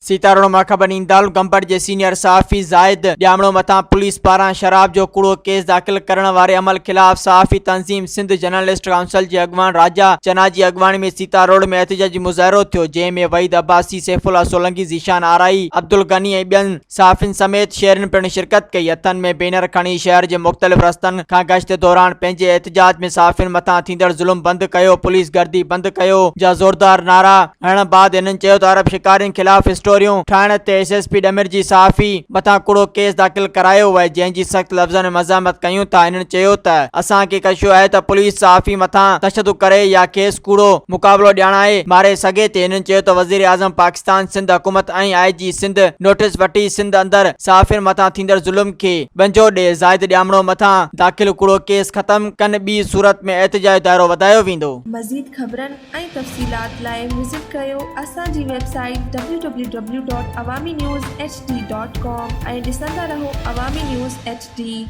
सीतारोड मां ख़बर ईंदड़ गंबड़ जे सीनियर सहाफ़ी ज़ाहिद ॼामणो मथां पुलिस पारां शराब जो कूड़ो केस दाख़िल करण वारे अमल ख़िलाफ़ सहाफ़ी तंज़ीम सिंध जर्नलिस्ट काउंसिल जे अॻवान राजा चना जी अॻवानी में सीतारोड में एहतिजाजी मुज़ाहिरो थियो, जंहिं में वहीद अब्बासी, सैफुल्ला सोलंकी, ज़ीशान आराई, अब्दुल गनी ऐं ॿियनि सहाफ़ियुनि समेत शहरियुनि पिणु शिरकत कई। हथनि में बैनर खणी शहर जे मुख़्तलिफ़ रस्तनि खां गश्त दौरान पंहिंजे एहतिजाज में सहाफ़ियुनि मथां थींदड़ ज़ुल्म बंदि कयो, पुलिस गर्दी बंदि कयो जा ज़ोरदार नारा हणण बाद हिननि चयो त अरब शिकारियुनि ख़िलाफ़ स्टोरियूं ठाहिण ते SSP डमिर जी सहाफ़ी मथां कूड़ो केस दाख़िल करायो वए, जंहिंजी सख़्त लफ़्ज़नि में मज़ामत कयूं था। हिननि चयो त असांखे कशियो आहे त पुलिस सहाफ़ी मथां तशदुद करे या खेसि कूड़ो मुक़ाबिलो ॼाणाए मारे सघे थी। हिननि चयो त वज़ीर आज़म पाकिस्तान सिंध हुकूमत ऐं IG सिंध नोटिस वठी सिंध अंदरि सहाफ़ियुनि मथां थींदड़ ज़ुल्म खे बंजो ॾे। ज़ाहिद ॼामणो मथां दाख़िल कूड़ो केस ख़त्म कनि, ॿी सूरत में एहतिजाज दायरो वधायो वेंदो। मज़ीद ख़बरनि ऐं तफ़सीलात लाइ विज़िट कयो असांजी वेबसाइट www.awamiNewsHD.com ऐं ॾिसंदा रहो अवामी न्यूज़ HD।